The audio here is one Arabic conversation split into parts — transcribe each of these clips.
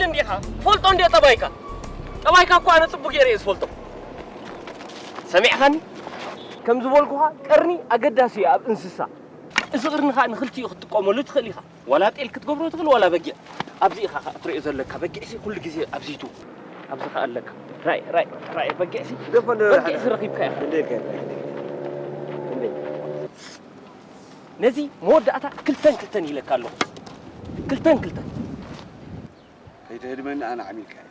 عميل انديخا فولتو اندي طبايكا كو انا صبو غير يسفولتو سمعخني كم زبولكوها قرني اقداسي اب انسسا اسغرنخا نخلتي تقوملو تخليخا ولا طيل كتغبرو تخل ولا بقي ابزي خا تري زلك بقي سي كل غزي ابزيتو ابزي خا لك راي بقي سي بقي سي رخيب كاي ليك نزي مودعتا كلتن يلكالو كلتن هيدا من انا عميل كاي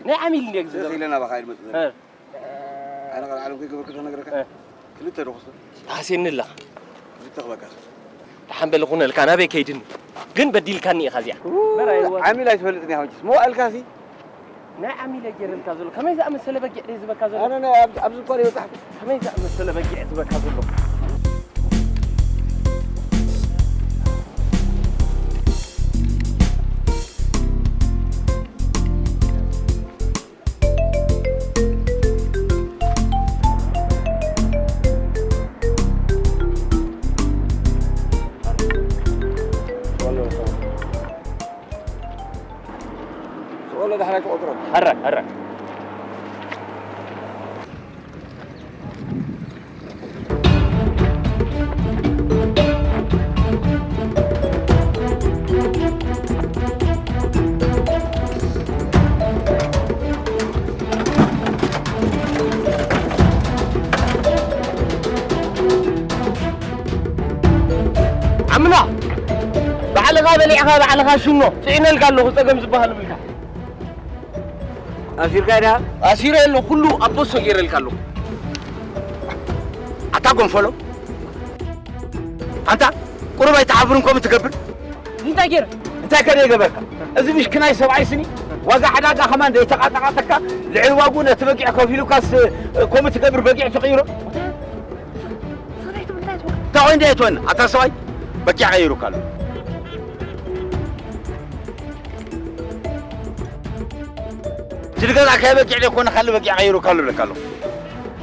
نا عميل ليك زي لنا بخايل مثلا انا قال علم كيف كنت نغرك كلت رخص حسين الله تخبك حنبل غنا الكان ابي كيدن جن بديل كاني خازيا عميل ايتفلتني هاوجس مو الكاسي نا عميل اجر الكازل كما اذا امثل بقي حزب كازل انا ابز قري وتحت كما اذا امثل بقي حزب كازل حرك عمنا بعلغا بليعها بعلغا شنو سينا القالو صقم زبهل ملكا أسير كذا أسير اللو كله أبوس غير الكلو أتاكم فلو أنت قربا يتعبرونكم تقبل أنت غير أنت كذا يقبلك إذا مش كناي 7 سنين وقع حدا كمان ده يتقاطعك العواقون تبقي كوفيلو كاس كوم تقبل بقي تغيره تعوين ده توين أتصوي بقي غيره كلو تلقى ذاك يبقى عليه كون خلي بقي غيره كله لكله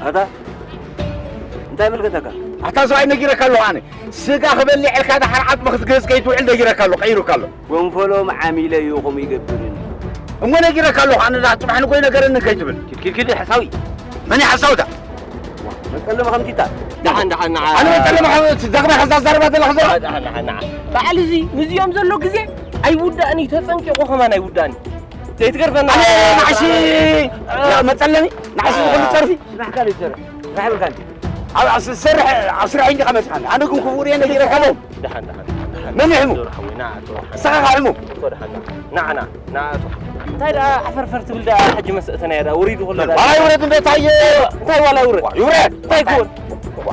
هذا انت ملقتك اتصاي نغير كله انا سغا خبل لي هذا حرعت مخزقس كيتو عند غير كله غيره كله وانفلو معاميله يقوم يقبرني امو نغير كله انا ذا طبعا كوي نغير نكيتبل كده حساوي ماني حساوده نتكلم خمتيتا دحن انا بتكلم زغبه حساس ضربات لحظه دحن بعل زي مزيوم زلو غزي اي وداني تفنقو كمان اي وداني تيتغرفنا نعشي متلمي نعشي كل تصرفي اسمح قال يصير راح بالكان اصل السرح عصر عندي 5 انا كم كفوري انا غير كلام دحن من يحمو سقا حمو نعم تايدا عفرفرت بلدا حج مسأتنا يا اريد والله ولا يورد انت تاي ولا يورد تاي كون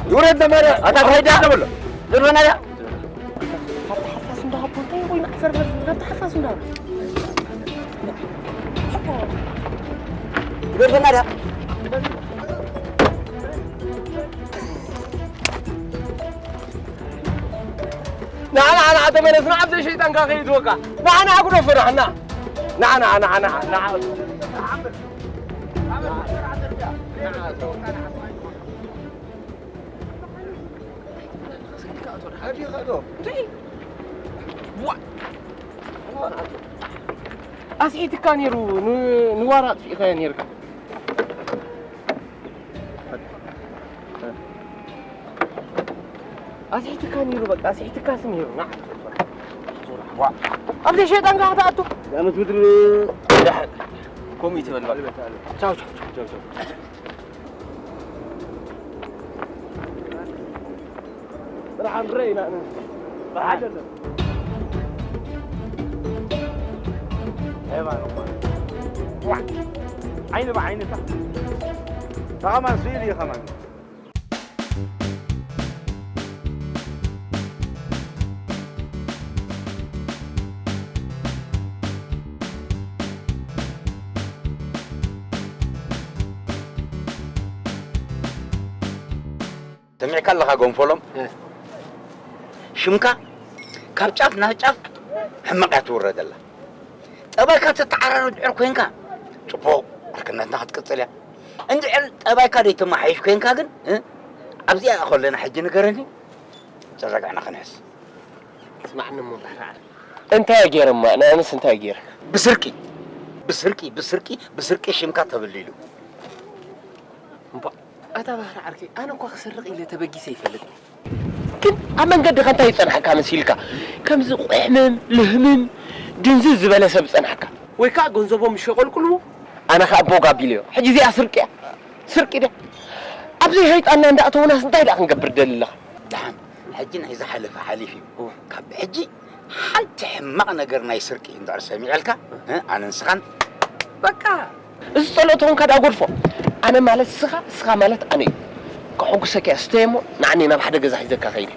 يورد دمر اتا هيدا دبل درنا يا حفاس ندا بونتاي وين عفرفرت حفاس ندا درنا يا انا تمن اسمع عبد الشيطان كان يتوقع انا اقول فرحنا انا أسئلة كان يرو نوارات في كان يركب أسئلة كان يرو بس أسئلة كاسم يرو نعم عبد الشيطان قاعد أتو لا متمدر لا كوميتي ولا تشاو راح نرينا أنا راح أجرب ايوه عيني بعيني صح كمان سيدي كمان سمعك الله قنفلهم شمكا كابጫፍ ናጫፍ حمقا تورد الله طبايك تتعرر دعر كوينكا صبو كنتنا خدقصل يا اندعر طبايك ديت ما حيش كوينكا كن ابزي اخلنا حج نغرني ترجعنا خنحس اسمعني مو بحرع انت يا غير ما انا انت يا غير بسرقي بسرقي شمكا تبليلو أتا بحر عركي أنا كو خسرق إلى تبقي سيفلت كن أمن قد خنتا يصنحك مسيلك كم زقحمم لهمم دنزز بلا سب صنحك ويكا غنزبو مش يقول كله أنا خابو قابيليو حجي زي سرقي ده أبزي هيت أنا عند أتونا سنتاي لا نقبر دلله دحن حجينا إذا حلف حليفي كاب حجي حتى حمق نقرنا يسرقي عند سميعلك أنا نسخن بكا الصلوتهم كذا غرفه أنا مالت سخا مالت أنا كحوكسك استيمو نعني ما بحد جزح يزكى خيري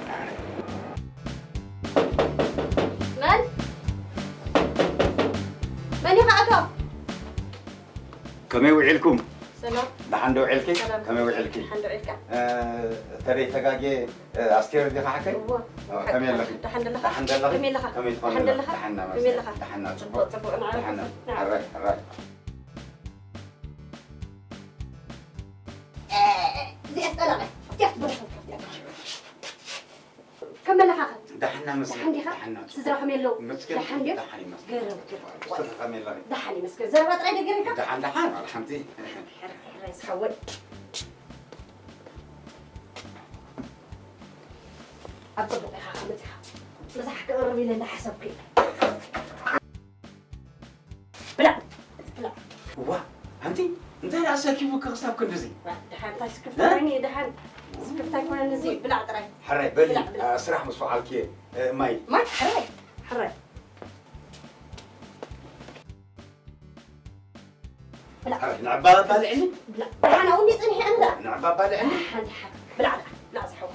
من يقعدوا كم يوعلكم سلام دحن دوعلكي كم يوعلكي دحن دوعلك تري تجاجي أستير دي حكي كم يلك دحن دلخ دحن دلخ كم يلخ كم يتفضل دحن دلخ دحن كم يلخ دحن صبوا أنا دحن عارف الرأي زي أسألك كيف برشة كم يلخ دحنا مسكين دحن دي خا سيزرا كم يلو مسكين دحن دي دحن مسكين قرب كم يلك دحني مسكين زرا طريق قريك دحن الحمد لله رئيس حول أطبق يا خالتها مسحك قربي لنا حسبك بلا واه أنت رأسك كيف كخساب كل زي دحين تاي سكفتاني دحين سكفتاي كنا نزيد بلا طري حري بلي أسرح مصفوع الكي ماي حري بلا نعبا بالعني بلا أنا أقول نصني أنا نعبا بالعني بلا زحوا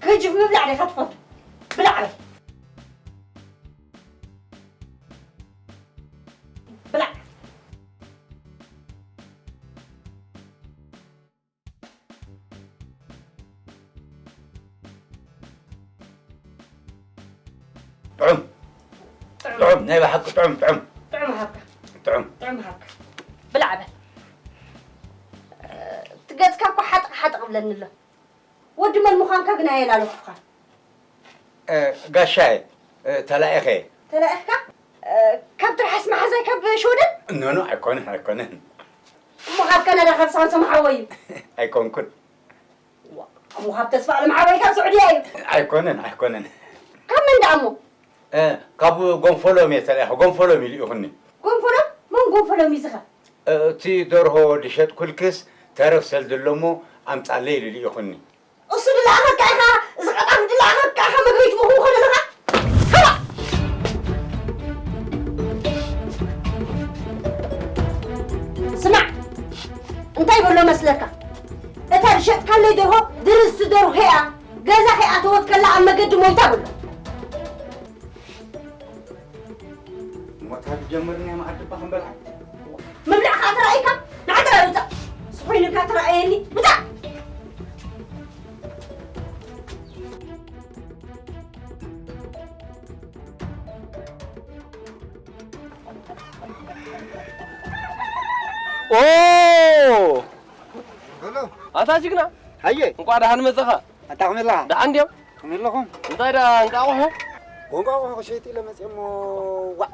كيجي بلا عليه خطفت بلا عليه بلا طعم نايبة حق طعم هكا بلا عبل تقاس كاكو حط قبل النلا ودي من مخان كاقنا يلا لفقا قاشاي تلاقي كاب ترحس مع زي كاب شودن نو أيكونن مخاب كان أنا خمسة محاوي أيكون كن مخاب تسفع المحاوي كاب سعودية أيكونن كم من دعمو كابو غنفولو مي تلاقي غنفولو مي ليهوني قنفلو ميزخا تي دورهو دشت كل كس تعرف سلدلمو أمت عليه ليهوني أصل الله كاها زقط عبد الله كاها ما قريت مو خلنا سمع انت يقول له مسلكه اترشت كان لي درو درس درو هيا جزا هيا توكل عم قد مو تقول ما تجمرني ما أدب بهم بلع مبلع خاطر رأيك نعترى بتا صحيني كاتر رأيني بتا أوه هلو أتاجيكنا هاي نقعد هنمزخا أنت عمل لها ده عندي عمل لهم أنت إذا نقعوه ونقعوا شيء إلى مسمو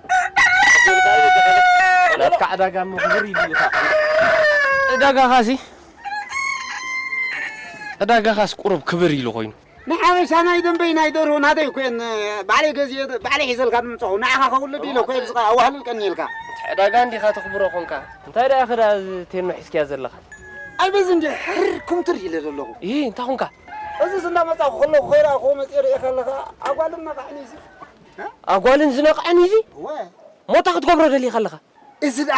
لا تقعد قام مخبري لي داغا خاسي داغا خاس قرب كبري له خوين نحاول سنة يدن بين يدورون هذا يكون بعلي جزية بعلي حزل كان مصحو نعها خول دي لو كيف زقا وهل الكنيلكا داغا عندي خاطر خبره خونكا انت إذا آخر تين حسكي أزلخ أي بزنج حر كمتر يلله إيه انت خونكا أزي سنة مصحو خلو خير أخو مسير يخلها أقوال ما قعنيزي أقوال نزنق عنيزي هو مو تاخد قبره دلي خلخا إزد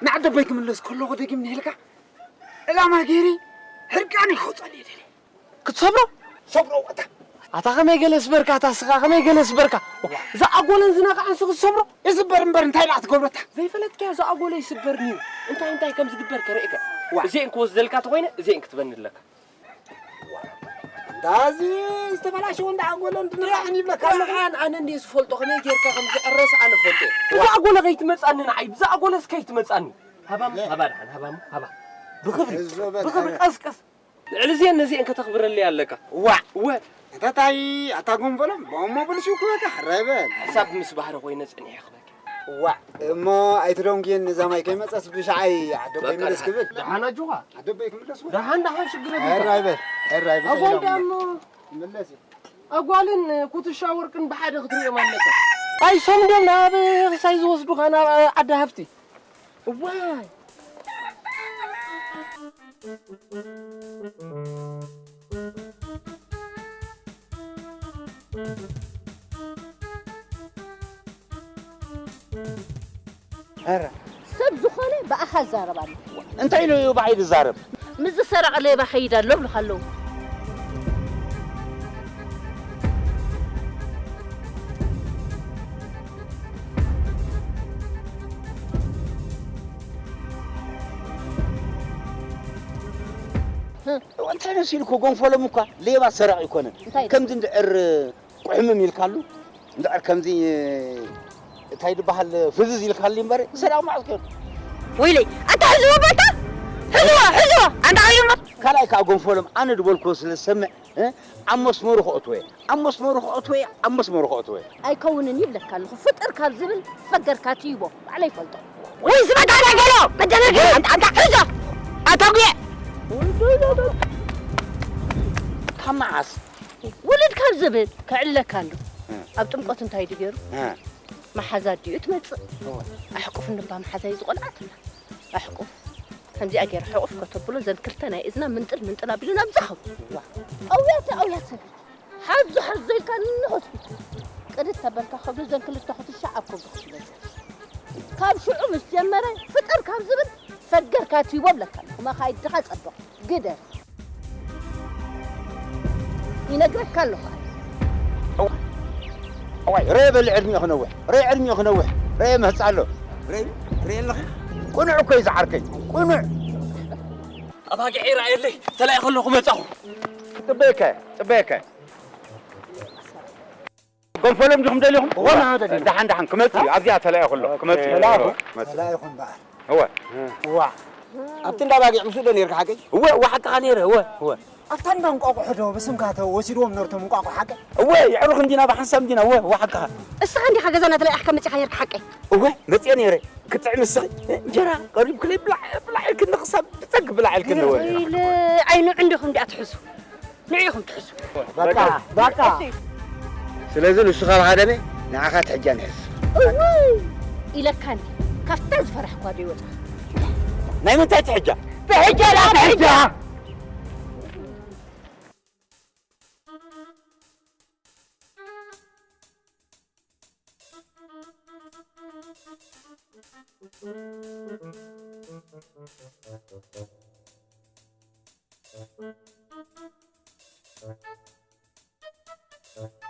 نعد بيك من لس كله غدي من هلكا لا ما جيري هرقاني خوت عليه دلي كتصبروا صبروا وقتا أتاخم يجلس بركة تاسخم يجلس بركة زأقولن زناق عن سوق الصبر يسبر مبر انتي لا تقبرتها زي فلت كيا زأقول يسبرني انت كم زقبر كريك زين كوز ذلك وين زين كتبن لك دازي استفلاش وند أقولن نريحني بلك أنا نديس فولتو خمي كيركا خمس الرأس أنا فولتو زأقول غيت مسأني نعيب زأقول سكيت مسأني هبا بخبر قص علزين نزين كتخبر اللي عليك وا تتاي أتاقوم بلهم بأمو بلشو كوكا حرابان حساب مسبح روي نزعني يا أخبك وا ما أيترونجين زماي كيما تسبش عاي عدوبي ملس كبير دهانا جوا عدوبي كملس دهان شجرة الرايبل أقول دام ملسي أقولن كنت شاور كن بحد خطري مالك أي صندل أبي سايز وصدق أنا عد هفتي واي هرا سب زخانة بأخذ زارب عليه انت له بعيد الزارب مز سرق عليه بخيدا لو خلوه وانت نسيلكو غنفلو مكا ليبا سرق يكون كم زندعر قحمم يلكالو ندعر كم زي تايد بحال فزز يلكالي مبري سرق معسكر ويلي أنت حزوة بتا حزوة أنا عيومك كلاي كا غنفلو انا دبلكو سلسمع عمس مرخ اوتوي أي كونني يبلك كان فطر كان زبل فقر كاتيبه علي فلتو ويزبط على قلو بدنا أنت حزوة أتوقع كم عاس ولد كان زبل كعلة كان أبتمقت انت هيدي غير ما حزاد ديو تمتص أحقف النبا ما حزاي زقلعتنا أحقف همزي أجير حقف كتبلو ذكرتنا إذنا منطل أبينا بزخو أويات حزو كان نهوسبيتال قدت تبلك خبز ذنكل تاخذ الشعب كله كاب شعوب مستمرة فطر كاب زبل فقر كاتيبو بلك وما خايد دخل صدق قدر ينقرك كله أوي ريب العلمي خنوح علمي خنوح ريب مهصالو ريب لخ قنع كويس عركي قنع أباقي عير عير لي تلاقي خلوكم يتاهو طبيكا قل فلم جهم دليهم وانا هذا دحن كمتي أبيع تلاقي خلو كمتي لا يخون بقى هو أبتن داباقي مسودن يرك حقي هو واحد غنيره هو أبتن دون قاقو حدو بسم كاته وسيروم نورتو من قاقو حقي هو يعرف عندنا بحسب دينا هو واحد كه عندي حاجة زنا تلاقي أحكام متي خيرك حقي هو متيان يري كتعين السخي جرا قريب كلي بلع كن نقصب بتق بلع الكن هو عينو عندكم دي أتحسوا نعيهم تحسوا بقى سلازل الشغال هذا نعاخات حجان حس إلى كان كفتز فرح قادي وجه نايم انت تحجة بحجة لا بحجة Thank you.